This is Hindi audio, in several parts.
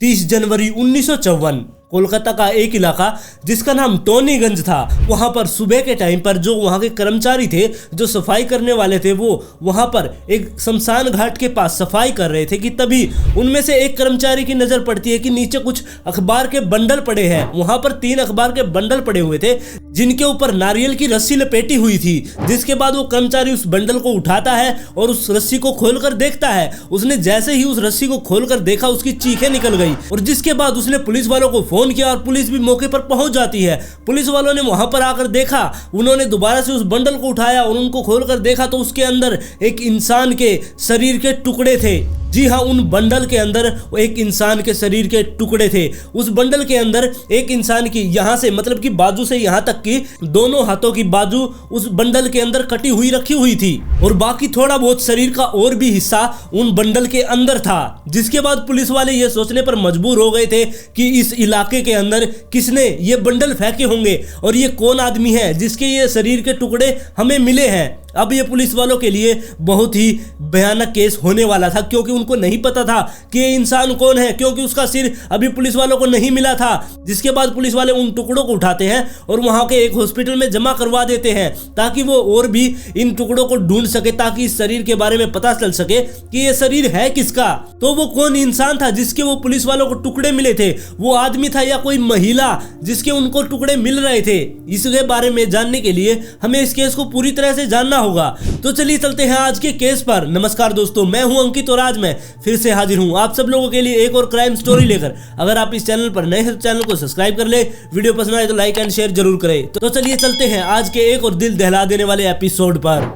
30 जनवरी 1954 कोलकाता का एक इलाका जिसका नाम टोनीगंज था, वहां पर सुबह के टाइम पर जो वहां के कर्मचारी थे, जो सफाई करने वाले थे, वो वहां पर एक शमशान घाट के पास सफाई कर रहे थे कि तभी उनमें से एक कर्मचारी की नजर पड़ती है कि नीचे कुछ अखबार के बंडल पड़े हैं। वहां पर 3 अखबार के बंडल पड़े हुए थे जिनके ऊपर नारियल की रस्सी लपेटी हुई थी। जिसके बाद वो कर्मचारी उस बंडल को उठाता है और उस रस्सी को खोलकर देखता है। उसने जैसे ही उस रस्सी को खोलकर देखा, उसकी चीखें निकल गई और जिसके बाद उसने पुलिस वालों को फोन किया और पुलिस भी मौके पर पहुंच जाती है। पुलिस वालों ने वहां पर आकर देखा, उन्होंने दोबारा से उस बंडल को उठाया और उनको खोलकर देखा तो उसके अंदर एक इंसान के शरीर के टुकड़े थे। जी हाँ, उन बंडल के अंदर एक इंसान के शरीर के टुकड़े थे। उस बंडल के अंदर एक इंसान की यहाँ से मतलब कि बाजू से यहाँ तक की दोनों हाथों की बाजू उस बंडल के अंदर कटी हुई रखी हुई थी और बाकी थोड़ा बहुत शरीर का और भी हिस्सा उन बंडल के अंदर था। जिसके बाद पुलिस वाले ये सोचने पर मजबूर हो गए थे कि इस इलाके के अंदर किसने ये बंडल फेंके होंगे और ये कौन आदमी है जिसके ये शरीर के टुकड़े हमें मिले हैं। अब ये पुलिस वालों के लिए बहुत ही भयानक केस होने वाला था, क्योंकि उनको नहीं पता था कि ये इंसान कौन है, क्योंकि उसका सिर अभी पुलिस वालों को नहीं मिला था। जिसके बाद पुलिस वाले उन टुकड़ों को उठाते हैं और वहां के एक हॉस्पिटल में जमा करवा देते हैं ताकि वो और भी इन टुकड़ों को ढूंढ सके, ताकि इस शरीर के बारे में पता चल सके कि ये शरीर है किसका। तो वो कौन इंसान था जिसके वो पुलिस वालों को टुकड़े मिले थे, वो आदमी था या कोई महिला जिसके उनको टुकड़े मिल रहे थे। इसके बारे में जानने के लिए हमें इस केस को पूरी तरह से जानना होगा। तो चलिए चलते हैं आज के केस पर। नमस्कार दोस्तों, मैं हूं अंकित और आज मैं फिर से हाजिर हूं आप सब लोगों के लिए एक और क्राइम स्टोरी लेकर। अगर आप इस चैनल पर नए हैं तो चैनल को सब्सक्राइब कर ले, वीडियो पसंद आए तो लाइक एंड शेयर जरूर करें। तो चलिए चलते हैं आज के एक और दिल दहला देने वाले एपिसोड पर।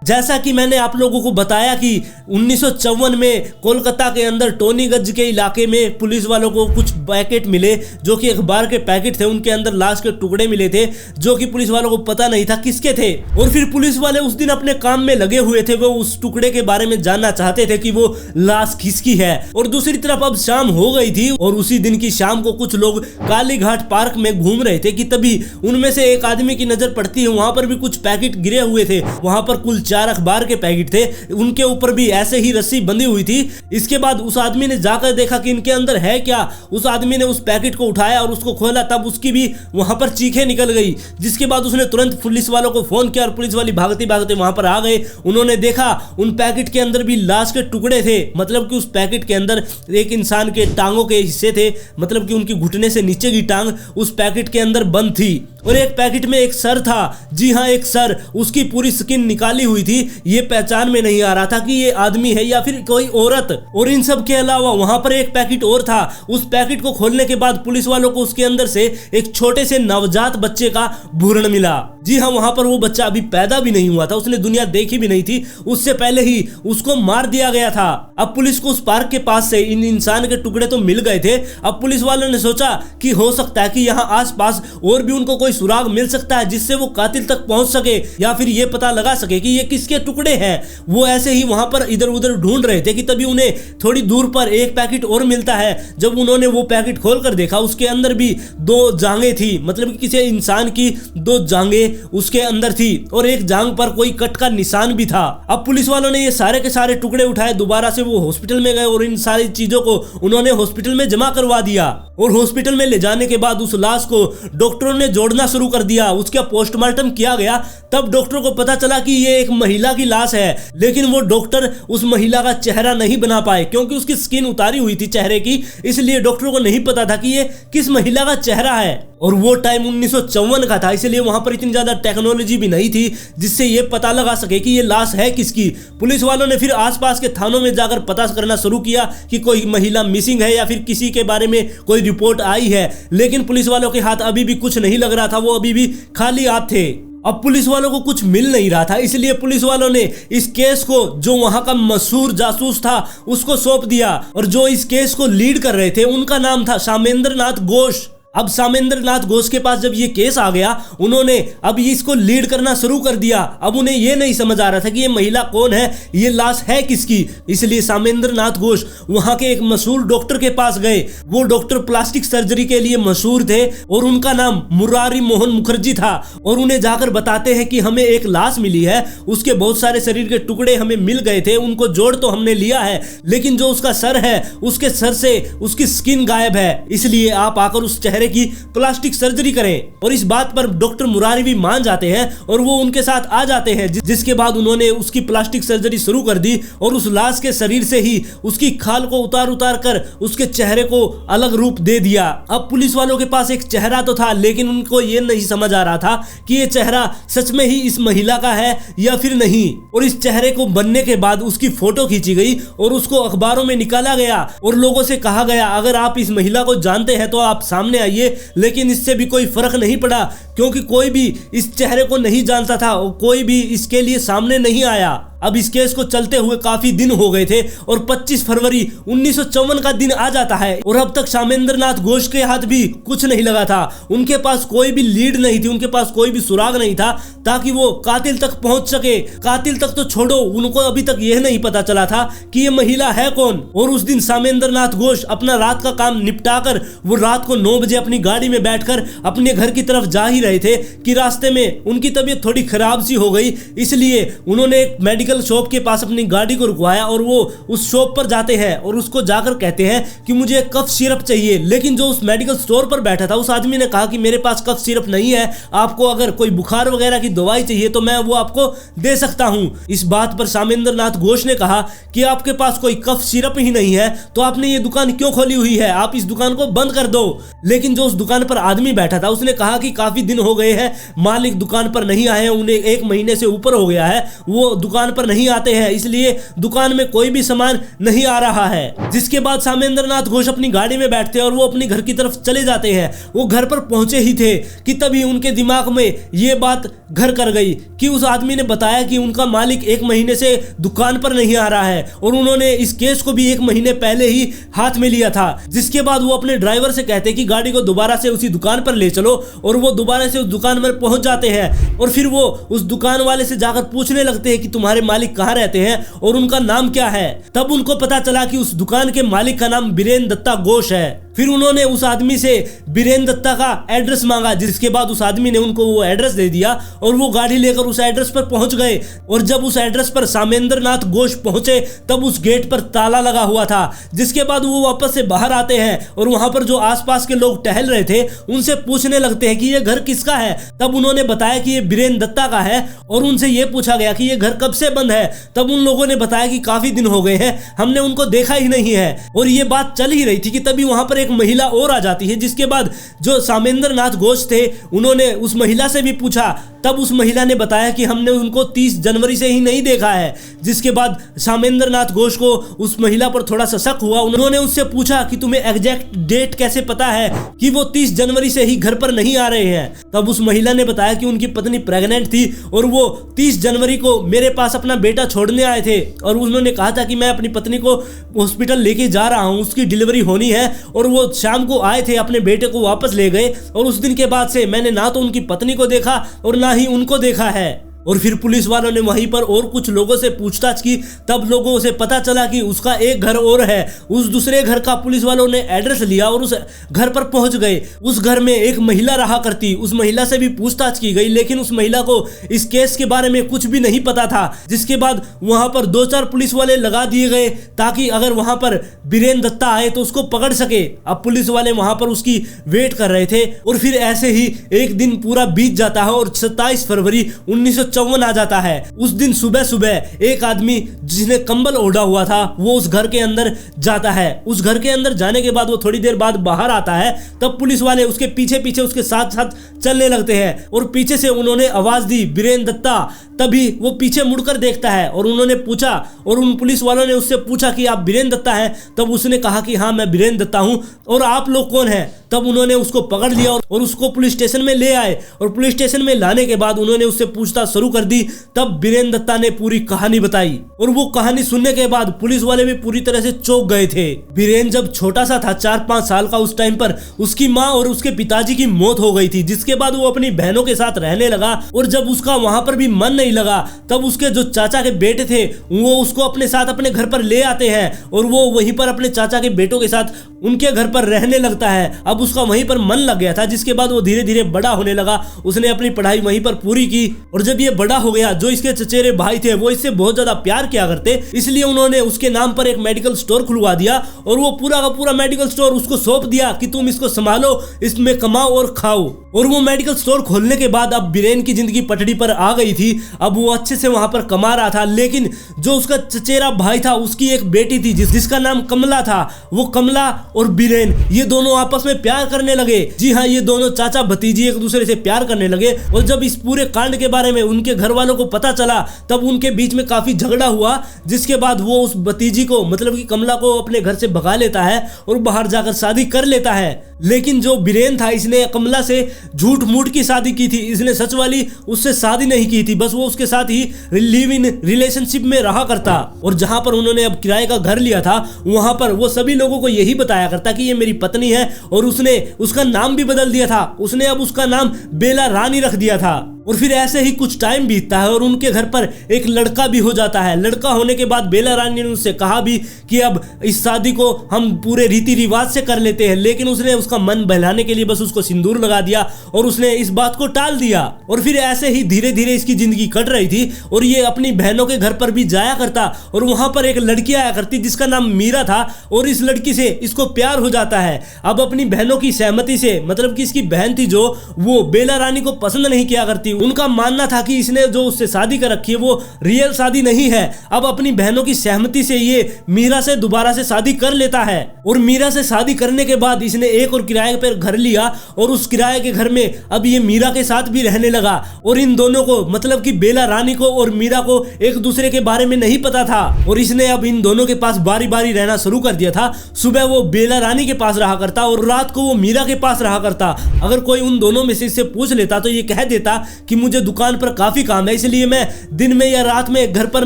जैसा कि मैंने आप लोगों को बताया कि 1954 में कोलकाता के अंदर टोनीगंज के इलाके में पुलिस वालों को कुछ पैकेट मिले जो कि अखबार के पैकेट थे। उनके अंदर लाश के टुकड़े मिले थे जो कि पुलिस वालों को पता नहीं था किसके थे। और फिर पुलिस वाले उस दिन अपने काम में लगे हुए थे, वो उस टुकड़े के बारे में जानना चाहते थे कि वो लाश किसकी है। और दूसरी तरफ अब शाम हो गई थी और उसी दिन की शाम को कुछ लोग कालीघाट पार्क में घूम रहे थे कि तभी उनमें से एक आदमी की नजर पड़ती है। वहां पर भी कुछ पैकेट गिरे हुए थे, वहां पर कुल 4 अखबार के पैकेट थे, उनके ऊपर भी ऐसे ही रस्सी बंधी हुई थी। इसके बाद उस आदमी ने जाकर देखा कि इनके अंदर है क्या। उस आदमी ने उस पैकेट को उठाया और उसको खोला, तब उसकी भी वहां पर चीखें निकल गई। जिसके बाद उसने तुरंत पुलिस वालों को फोन किया और पुलिस वाले भागते भागते वहां पर आ गए। उन्होंने देखा उन पैकेट के अंदर भी लाश के टुकड़े थे, मतलब कि उस पैकेट के अंदर एक इंसान के टांगों के हिस्से थे, मतलब कि उनकी घुटने से नीचे की टांग उस पैकेट के अंदर बंद थी। और एक पैकेट में एक सर था, जी हाँ एक सर, उसकी पूरी स्किन निकाली हुई थी। ये पहचान में नहीं आ रहा था कि ये आदमी है या फिर कोई औरत। और इन सब के अलावा वहां पर एक पैकेट और था। उस पैकेट को खोलने के बाद पुलिस वालों को उसके अंदर से एक छोटे से नवजात बच्चे का भ्रूण मिला। जी हाँ, वहां पर वो बच्चा अभी पैदा भी नहीं हुआ था, उसने दुनिया देखी भी नहीं थी, उससे पहले ही उसको मार दिया गया था। अब पुलिस को उस पार्क के पास से इन इंसान के टुकड़े तो मिल गए थे। अब पुलिस वालों ने सोचा कि हो सकता है कि यहाँ आसपास और भी उनको कोई सुराग मिल सकता है जिससे वो कातिल तक पहुंच सके या फिर ये पता लगा सके कि ये किसके टुकड़े हैं। वो ऐसे ही वहां पर इधर उधर ढूंढ रहे थे कि तभी उन्हें थोड़ी दूर पर एक पैकेट और मिलता है। जब उन्होंने वो पैकेट खोलकर देखा, उसके अंदर भी 2 जांघें थी, मतलब कि किसी इंसान की 2 जांघें उसके अंदर थी और एक जांघ पर कोई कट का निशान भी था। अब पुलिस वालों ने ये सारे के सारे टुकड़े उठाए, दोबारा से वो हॉस्पिटल में गए और इन सारी चीजों को उन्होंने हॉस्पिटल में जमा करवा दिया। और हॉस्पिटल में ले जाने के बाद उस लाश को डॉक्टरों ने जोड़ना शुरू कर दिया। उसका पोस्टमार्टम किया गया, तब डॉक्टरों को पता चला कि ये एक महिला की लाश है। लेकिन वो डॉक्टर उस महिला का चेहरा नहीं बना पाए क्योंकि उसकी स्किन उतारी हुई थी चेहरे की, इसलिए डॉक्टरों को नहीं पता था कि ये किस महिला का चेहरा है। और वो टाइम 1954 का था, इसलिए वहां पर इतनी ज्यादा टेक्नोलॉजी भी नहीं थी जिससे ये पता लगा सके कि ये लाश है किसकी। पुलिस वालों ने फिर आसपास के थानों में जाकर पता करना शुरू किया कि कोई महिला मिसिंग है या फिर किसी के बारे में कोई रिपोर्ट आई है। लेकिन पुलिस वालों के हाथ अभी भी कुछ नहीं लग रहा था, वो अभी भी खाली हाथ थे। अब पुलिस वालों को कुछ मिल नहीं रहा था, इसलिए पुलिस वालों ने इस केस को जो वहां का मशहूर जासूस था उसको सौंप दिया। और जो इस केस को लीड कर रहे थे उनका नाम था शामेंद्र नाथ घोष। अब सामेंद्र नाथ घोष के पास जब ये केस आ गया, उन्होंने अब इसको लीड करना शुरू कर दिया। अब उन्हें ये नहीं समझ आ रहा था कि ये महिला कौन है, ये लाश है किसकी। इसलिए सामेंद्र नाथ घोष वहां के एक मशहूर डॉक्टर के पास गए। वो डॉक्टर प्लास्टिक सर्जरी के लिए मशहूर थे और उनका नाम मुरारी मोहन मुखर्जी था। और उन्हें जाकर बताते हैं कि हमें एक लाश मिली है, उसके बहुत सारे शरीर के टुकड़े हमें मिल गए थे, उनको जोड़ तो हमने लिया है, लेकिन जो उसका सर है, उसके सर से उसकी स्किन गायब है। इसलिए आप आकर उस चेहरे की प्लास्टिक सर्जरी करें। और इस बात पर डॉक्टर मुरारी भी मान जाते हैं और वो उनके साथ आ जाते हैं, जिसके बाद उन्होंने उसकी प्लास्टिक सर्जरी शुरू कर दी और उस लाश के शरीर से ही उसकी खाल को उतार उतार कर उसके चेहरे को अलग रूप दे दिया। अब पुलिस वालों के पास एक चेहरा तो था, लेकिन उनको ये नहीं समझ आ रहा था कि ये चेहरा सच में ही इस महिला का है या फिर नहीं। और इस चेहरे को बनने के बाद उसकी फोटो खींची गई और उसको अखबारों में निकाला गया और लोगों से कहा गया अगर आप इस महिला को जानते हैं तो आप सामने आइए। लेकिन इससे भी कोई फर्क नहीं पड़ा, क्योंकि कोई भी इस चेहरे को नहीं जानता था और कोई भी इसके लिए सामने नहीं आया। अब इस केस को चलते हुए काफी दिन हो गए थे और 25 फरवरी 1954 का दिन आ जाता है और अब तक सामेंद्र नाथ घोष के हाथ भी कुछ नहीं लगा था। उनके पास कोई भी लीड नहीं थी, उनके पास कोई भी सुराग नहीं था ताकि वो कातिल तक पहुंच सके। कातिल तक तो छोड़ो, उनको अभी तक यह नहीं पता चला था कि ये महिला है कौन। और उस दिन सामेंद्र नाथ घोष अपना रात का काम निपटाकर वो रात को 9 बजे अपनी गाड़ी में बैठकर अपने घर की तरफ जा ही रहे थे कि रास्ते में उनकी तबीयत थोड़ी खराब सी हो गई। इसलिए उन्होंने एक मेडिकल शॉप के पास अपनी गाड़ी को रुकवाया और वो उस शॉप पर जाते हैं और उसको जाकर कहते हैं कि मुझे कफ सिरप चाहिए। लेकिन जो उस मेडिकल स्टोर पर बैठा था उस आदमी ने कहा कि मेरे पास कफ सिरप नहीं है, आपको अगर कोई बुखार वगैरह की दवाई चाहिए तो मैं वो आपको दे सकता हूं। इस बात पर सामेंद्र नाथ घोष ने कहा कि आपके पास कोई कफ सिरप ही नहीं है तो आपने ये दुकान क्यों खोली हुई है, आप इस दुकान को बंद कर दो। लेकिन जो उस दुकान पर आदमी बैठा था उसने कहा कि काफी दिन हो गए हैं, मालिक दुकान पर नहीं आए, उन्हें 1 महीने से ऊपर हो गया है, वो दुकान पर नहीं आते हैं, इसलिए दुकान में कोई भी सामान नहीं आ रहा है। जिसके बाद सामेंद्र नाथ घोष अपनी गाड़ी में बैठते हैं और वो अपनी घर की तरफ चले जाते हैं। वो घर पर पहुंचे ही थे कि तभी उनके दिमाग में ये बात घर कर गई कि उस आदमी ने बताया कि उनका मालिक 1 महीने से दुकान पर नहीं आ रहा है और उन्होंने इस केस को भी 1 महीने पहले ही हाथ में लिया था। जिसके बाद वो अपने ड्राइवर से कहते हैं कि गाड़ी को दोबारा से उसी दुकान पर ले चलो और वो दोबारा से उस दुकान पर पहुंच जाते हैं और फिर वो उस दुकान वाले से जाकर पूछने लगते हैं कि तुम्हारे मालिक कहाँ रहते हैं और उनका नाम क्या है। तब उनको पता चला कि उस दुकान के मालिक का नाम बीरेन दत्ता घोष है। फिर उन्होंने उस आदमी से बीरेन दत्ता का एड्रेस मांगा, जिसके बाद उस आदमी ने उनको वो एड्रेस दे दिया और वो गाड़ी लेकर उस एड्रेस पर पहुंच गए। और जब उस एड्रेस पर सामेंद्र नाथ घोष पहुंचे तब उस गेट पर ताला लगा हुआ था। जिसके बाद वो वापस से बाहर आते हैं और वहां पर जो आसपास के लोग टहल रहे थे उनसे पूछने लगते हैं कि ये घर किसका है। तब उन्होंने बताया कि ये बीरेन दत्ता का है और उनसे ये पूछा गया कि ये घर कब से बंद है। तब उन लोगों ने बताया कि काफी दिन हो गए हैं, हमने उनको देखा ही नहीं है। और ये बात चल ही रही थी कि तभी वहां पर एक महिला और आ जाती है। जिसके बाद जो सामेंद्र नाथ घोष थे उन्होंने उस महिला से भी पूछा। तब उस महिला ने बताया कि हमने उनको 30 जनवरी से ही नहीं देखा है। जिसके बाद सामेंद्र नाथ घोष को उस महिला पर थोड़ा सा शक हुआ। उन्होंने उससे पूछा कि तुम्हें एग्जैक्ट डेट कैसे पता है कि वो 30 जनवरी से ही घर पर नहीं आ रहे हैं। तब उस महिला ने बताया कि उनकी पत्नी प्रेग्नेंट थी और वो 30 जनवरी को मेरे पास अपना बेटा छोड़ने आए थे और उन्होंने कहा था कि मैं अपनी पत्नी को हॉस्पिटल लेके जा रहा हूँ, उसकी डिलीवरी होनी है। और वो शाम को आए थे, अपने बेटे को वापस ले गए और उस दिन के बाद से मैंने ना तो उनकी पत्नी को देखा और ना ही उनको देखा है। और फिर पुलिस वालों ने वहीं पर और कुछ लोगों से पूछताछ की। तब लोगों से पता चला कि उसका एक घर और है। उस दूसरे घर का पुलिस वालों ने एड्रेस लिया और उस घर पर पहुंच गए। उस घर में एक महिला रहा करती, उस महिला से भी पूछताछ की गई, लेकिन उस महिला को इस केस के बारे में कुछ भी नहीं पता था। जिसके बाद वहां पर 2-4 पुलिस वाले लगा दिए गए ताकि अगर वहां पर बीरेन दत्ता आए तो उसको पकड़ सके। अब पुलिस वाले वहां पर उसकी वेट कर रहे थे और फिर ऐसे ही एक दिन पूरा बीत जाता है और 27 फरवरी 1954 आ जाता है। उस दिन सुबह सुबह एक आदमी जिसने कंबल ओढ़ा हुआ था वो उस घर के अंदर जाता है। उस घर के अंदर जाने के बाद वो थोड़ी देर बाद बाहर आता है। तब पुलिस वाले उसके पीछे पीछे उसके साथ साथ चलने लगते हैं और पीछे से उन्होंने आवाज दी बीरेन दत्ता। तभी वो पीछे मुड़कर देखता है और उन्होंने पूछा और उन पुलिस वालों ने उससे पूछा कि आप बीरेन दत्ता हैं। तब उसने कहा कि हाँ मैं बीरेन दत्ता हूं और आप लोग कौन हैं। तब उन्होंने उसको पकड़ लिया और उसको पुलिस स्टेशन में ले आए और पुलिस स्टेशन में लाने के बाद उन्होंने उससे पूछताछ शुरू शुरू कर दी। तब बीरेन दत्ता ने पूरी कहानी बताई और वो कहानी सुनने के बाद पुलिस वाले भी पूरी तरह से चौंक गए थे। बीरेन जब छोटा सा था 4-5 साल का, उस टाइम पर उसकी माँ और उसके पिताजी की मौत हो गई थी, जिसके बाद वो अपनी बहनों के साथ रहने लगा। और जब उसका वहां पर भी मन नहीं लगा तब उसके जो चाचा के बेटे थे वो उसको अपने साथ अपने घर पर ले आते हैं और वो वहीं पर अपने चाचा के बेटों के साथ उनके घर पर रहने लगता है। अब उसका वहीं पर मन लग गया था, जिसके बाद वो धीरे धीरे बड़ा होने लगा। उसने अपनी पढ़ाई वहीं पर पूरी की और जब ये बड़ा हो गया, जो इसके चचेरे भाई थे वो इससे बहुत ज्यादा प्यार किया करते, इसलिए उन्होंने उसके नाम पर एक मेडिकल स्टोर खुलवा दिया और वो पूरा का पूरा मेडिकल स्टोर उसको सौंप दिया कि तुम इसको संभालो, इसमें कमाओ और खाओ। और वो मेडिकल स्टोर खोलने के बाद अब बीरेन की जिंदगी पटड़ी पर आ गई थी। अब वो अच्छे से वहां पर कमा रहा था, लेकिन जो उसका चचेरा भाई था उसकी एक बेटी थी जिसका नाम कमला था। वो कमला और बीरेन ये दोनों आपस में प्यार करने लगे। जी हाँ, ये दोनों चाचा भतीजी एक दूसरे से प्यार करने लगे। और जब इस पूरे कांड के बारे में उनके घर वालों को पता चला तब उनके बीच में काफी झगड़ा हुआ, जिसके बाद वो उस भतीजी को मतलब कि कमला को अपने घर से भगा लेता है और बाहर जाकर शादी कर लेता है। लेकिन जो बीरेन था इसने कमला से झूठ मूठ की शादी की थी, इसने सच वाली उससे शादी नहीं की थी, बस वो उसके साथ ही लिव इन रिलेशनशिप में रहा करता। और जहां पर उन्होंने अब किराए का घर लिया था वहां पर वो सभी लोगों को यही बताया करता कि ये मेरी पत्नी है और उसने उसका नाम भी बदल दिया था। उसने अब उसका नाम बेला रानी रख दिया था। और फिर ऐसे ही कुछ टाइम बीतता है और उनके घर पर एक लड़का भी हो जाता है। लड़का होने के बाद बेला रानी ने उससे कहा भी कि अब इस शादी को हम पूरे रीति रिवाज से कर लेते हैं, लेकिन उसने उसका मन बहलाने के लिए बस उसको सिंदूर लगा दिया और उसने इस बात को टाल दिया। और फिर ऐसे ही धीरे धीरे इसकी जिंदगी कट रही थी और ये अपनी बहनों के घर पर भी जाया करता और वहां पर एक लड़की आया करती जिसका नाम मीरा था और इस लड़की से इसको प्यार हो जाता है। अब अपनी बहनों की सहमति से, मतलब कि इसकी बहन थी जो, वो बेला रानी को पसंद नहीं किया करती। उनका मानना था कि इसने जो उससे शादी कर रखी है वो रियल शादी नहीं है। अब अपनी बहनों की सहमति से ये मीरा से दोबारा से शादी कर लेता है और मीरा से शादी करने के बाद इसने एक और किराए पर घर लिया और उस किराए के घर में अब ये मीरा के साथ भी रहने लगा। और इन दोनों को, मतलब कि बेला रानी को और मीरा को एक दूसरे के बारे में नहीं पता था और इसने अब इन दोनों के पास बारी बारी रहना शुरू कर दिया था। सुबह वो बेला रानी के पास रहा करता और रात को वो मीरा के पास रहा करता। अगर कोई उन दोनों में से इससे पूछ लेता तो ये कह देता कि मुझे दुकान पर काफी काम है, इसलिए मैं दिन में या रात में घर पर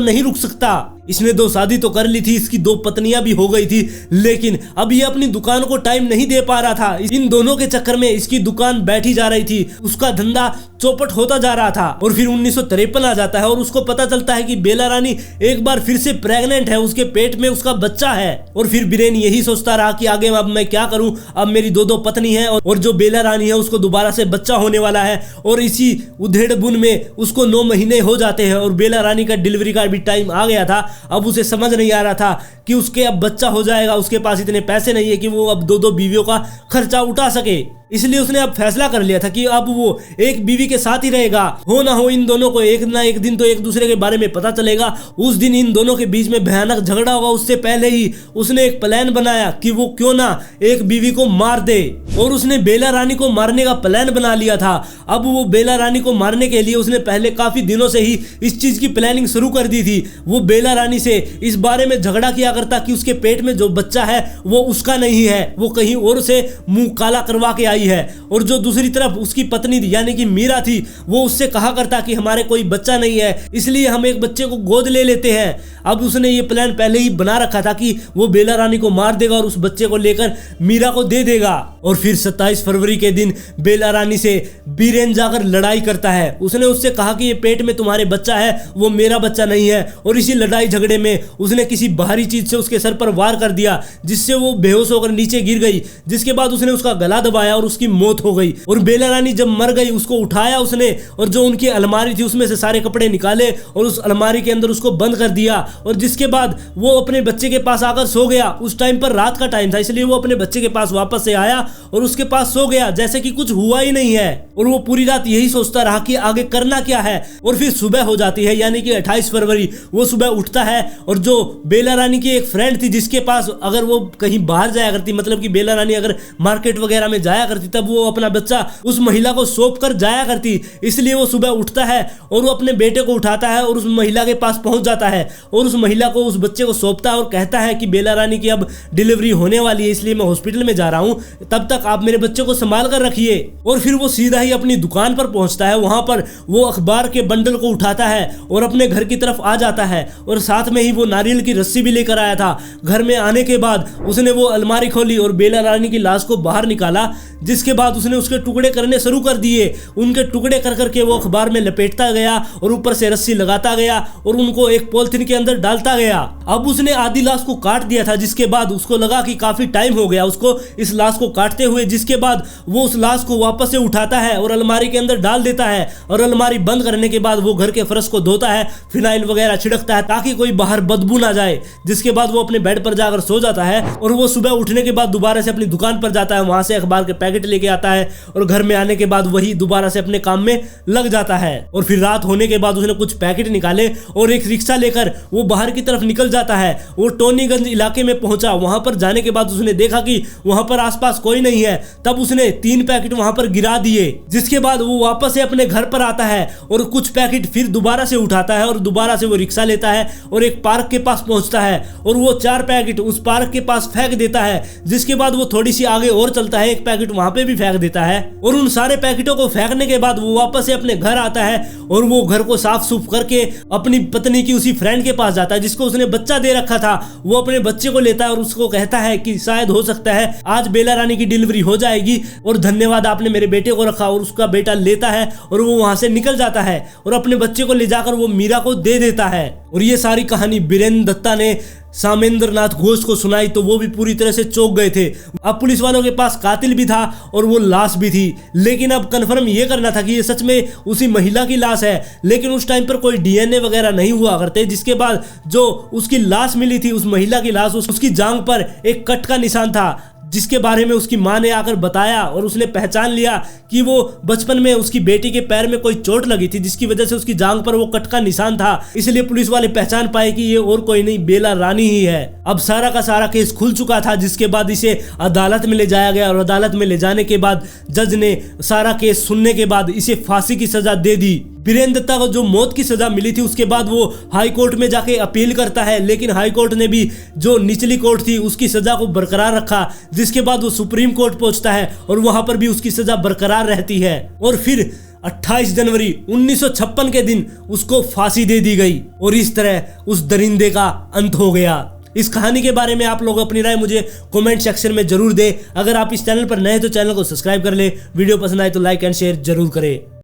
नहीं रुक सकता। इसने 2 शादी तो कर ली थी, इसकी 2 पत्नियां भी हो गई थी, लेकिन अब ये अपनी दुकान को टाइम नहीं दे पा रहा था। इन दोनों के चक्कर में इसकी दुकान बैठी जा रही थी, उसका धंधा चौपट होता जा रहा था। और फिर 1953 आ जाता है और उसको पता चलता है कि बेला रानी एक बार फिर से प्रेग्नेंट है, उसके पेट में उसका बच्चा है। और फिर बीरेन यही सोचता रहा कि आगे अब मैं क्या करूं, अब मेरी 2 पत्नी है और जो बेला रानी है उसको दोबारा से बच्चा होने वाला है। और इसी उधेड़ बुन में उसको 9 महीने हो जाते हैं और बेला रानी का डिलीवरी का भी टाइम आ गया था। अब उसे समझ नहीं आ रहा था कि उसके अब बच्चा हो जाएगा, उसके पास इतने पैसे नहीं है कि वो अब 2 बीवियों का खर्चा उठा सके। इसलिए उसने अब फैसला कर लिया था कि अब वो एक बीवी के साथ ही रहेगा। हो ना हो इन दोनों को एक ना एक दिन तो एक दूसरे के बारे में पता चलेगा। उस दिन इन दोनों के बीच में भयानक झगड़ा होगा। उससे पहले ही उसने एक प्लान बनाया कि वो क्यों ना एक बीवी को मार दे और उसने बेला रानी को मारने का प्लान बना लिया था। अब वो बेला रानी को मारने के लिए उसने पहले काफी दिनों से ही इस चीज की प्लानिंग शुरू कर दी थी। वो बेला रानी से इस बारे में झगड़ा किया करता कि उसके पेट में जो बच्चा है वो उसका नहीं है, वो कहीं और से मुंह काला करवा के आई है। और जो दूसरी तरफ उसकी पत्नी यानी कि मीरा थी वो उससे कहा करता कि हमारे कोई बच्चा नहीं है, इसलिए हम एक बच्चे को गोद ले लेते हैं। अब उसने ये प्लान पहले ही बना रखा था कि वो बेला रानी को मार देगा और उस बच्चे को लेकर मीरा को दे देगा। और फिर 27 फरवरी के दिन बेला रानी से बीरेन जाकर लड़ाई करता है। उसने उससे कहा कि ये पेट में तुम्हारे बच्चा है, वो मेरा बच्चा नहीं है। और इसी लड़ाई झगड़े में उसने किसी बाहरी चीज से उसके सर पर वार कर दिया जिससे वो बेहोश होकर नीचे गिर गई, जिसके बाद उसने उसका गला दबाया और उसकी मौत हो गई। और बेला रानी जब मर गई उसको उठाया उसने और जो उनकी अलमारी थी उसमें से सारे कपड़े निकाले और उस अलमारी के अंदर उसको बंद कर दिया। और जिसके बाद वो अपने बच्चे के पास आकर सो गया। उस टाइम पर रात का टाइम था, इसलिए वो अपने बच्चे के पास वापस से आया और उसके पास सो गया जैसे कि कुछ हुआ ही नहीं है। और वो पूरी रात यही सोचता रहा कि आगे करना क्या है। और फिर सुबह हो जाती है यानी कि 28 फरवरी। वो सुबह उठता है और जो बेला रानी की एक फ्रेंड थी जिसके पास अगर वो कहीं बाहर जाया करती, मतलब कि बेला रानी अगर मार्केट वगैरह में जाया करती करती तब वो अपना बच्चा उस महिला को सौंप कर जाया करती। इसलिए वो सुबह उठता है और वो अपने बेटे को उठाता है और उस महिला के पास पहुंच जाता है और उस महिला को उस बच्चे को सौंपता है और कहता है कि बेला रानी की अब डिलीवरी होने वाली है, इसलिए मैं हॉस्पिटल में जा रहा हूं, तब तक आप मेरे बच्चे को संभाल कर रखिए। और फिर वो सीधा ही अपनी दुकान पर पहुंचता है। वहां पर वो अखबार के बंडल को उठाता है और अपने घर की तरफ आ जाता है और साथ में ही वो नारियल की रस्सी भी लेकर आया था। घर में आने के बाद उसने वो अलमारी खोली और बेला रानी की लाश को बाहर निकाला, जिसके बाद उसने उसके टुकड़े करने शुरू कर दिए। उनके टुकड़े कर करके वो अखबार में लपेटता गया और ऊपर से रस्सी लगाता गया और उनको एक पॉलिथीन के अंदर डालता गया। अब उसने आधी लाश को काट दिया था, जिसके बाद उसको लगा कि काफी टाइम हो गया उसको इस लाश को काटते हुए, जिसके बाद वो उस लाश को वापस से उठाता है और अलमारी के अंदर डाल देता है और अलमारी बंद करने के बाद वो घर के फर्श को धोता है, फिनाइल वगैरह छिड़कता है ताकि कोई बाहर बदबू ना जाए। जिसके बाद वो अपने बेड पर जाकर सो जाता है और वो सुबह उठने के बाद दोबारा से अपनी दुकान पर जाता है, वहां से अखबार के पैकेट लेके आता है और घर में आने के बाद वही दोबारा से अपने काम में लग जाता है। और फिर रात होने के बाद उसने कुछ पैकेट निकाले और एक रिक्शा लेकर वो बाहर की तरफ निकल जाता है। वो टोनीगंज इलाके में पहुंचा। वहां पर जाने के बाद उसने देखा कि वहां पर आसपास कोई नहीं है, तब उसने 3 पैकेट वहां पर गिरा दिए। जिसके बाद वो वापस से अपने घर पर आता है और कुछ पैकेट फिर दोबारा से उठाता है और दोबारा से वो रिक्शा लेता है और एक पार्क के पास पहुंचता है और वो 4 पैकेट उस पार्क के पास फेंक देता है। जिसके बाद वो थोड़ी सी आगे और चलता है, एक पैकेट वहां पे भी फेंक देता है और उन सारे पैकेटों को फेंकने के बाद वो वापस से अपने घर आता है और वो घर को साफ सुफ करके अपनी पत्नी की उसी फ्रेंड के पास जाता है जिसको उसने बच्चा दे रखा था। वो अपने बच्चे को लेता है और उसको कहता है कि शायद हो सकता है आज बेला रानी की डिलीवरी हो जाएगी और धन्यवाद आपने मेरे बेटे को रखा। और उसका बेटा लेता है और वो वहां से निकल जाता है और अपने बच्चे को ले जाकर वो मीरा को दे देता है। और ये सारी कहानी बीरेंद्र दत्ता ने सामेंद्र नाथ घोष को सुनाई तो वो भी पूरी तरह से चौंक गए थे। अब पुलिस वालों के पास कातिल भी था और वो लाश भी थी, लेकिन अब कंफर्म ये करना था कि ये सच में उसी महिला की लाश है। लेकिन उस टाइम पर कोई डीएनए वगैरह नहीं हुआ करते। जिसके बाद जो उसकी लाश मिली थी, उस महिला की लाश, उसकी जांघ पर एक कट का निशान था जिसके बारे में उसकी मां ने आकर बताया और उसने पहचान लिया कि वो बचपन में उसकी बेटी के पैर में कोई चोट लगी थी जिसकी वजह से उसकी जांघ पर वो कट का निशान था। इसलिए पुलिस वाले पहचान पाए कि ये और कोई नहीं बेला रानी ही है। अब सारा का सारा केस खुल चुका था, जिसके बाद इसे अदालत में ले जाया गया और अदालत में ले जाने के बाद जज ने सारा केस सुनने के बाद इसे फांसी की सजा दे दी। बीरेंद्र दत्ता को जो मौत की सजा मिली थी उसके बाद वो हाई कोर्ट में जाके अपील करता है, लेकिन हाई कोर्ट ने भी जो निचली कोर्ट थी उसकी सजा को बरकरार रखा। जिसके बाद वो सुप्रीम कोर्ट पहुंचता है और वहां पर भी उसकी सजा बरकरार रहती है और फिर 28 जनवरी 1956 के दिन उसको फांसी दे दी गई और इस तरह उस दरिंदे का अंत हो गया। इस कहानी के बारे में आप लोग अपनी राय मुझे कमेंट सेक्शन में जरूर दें। अगर आप इस चैनल पर नए तो चैनल को सब्सक्राइब कर ले, वीडियो पसंद आए तो लाइक एंड शेयर जरूर करें।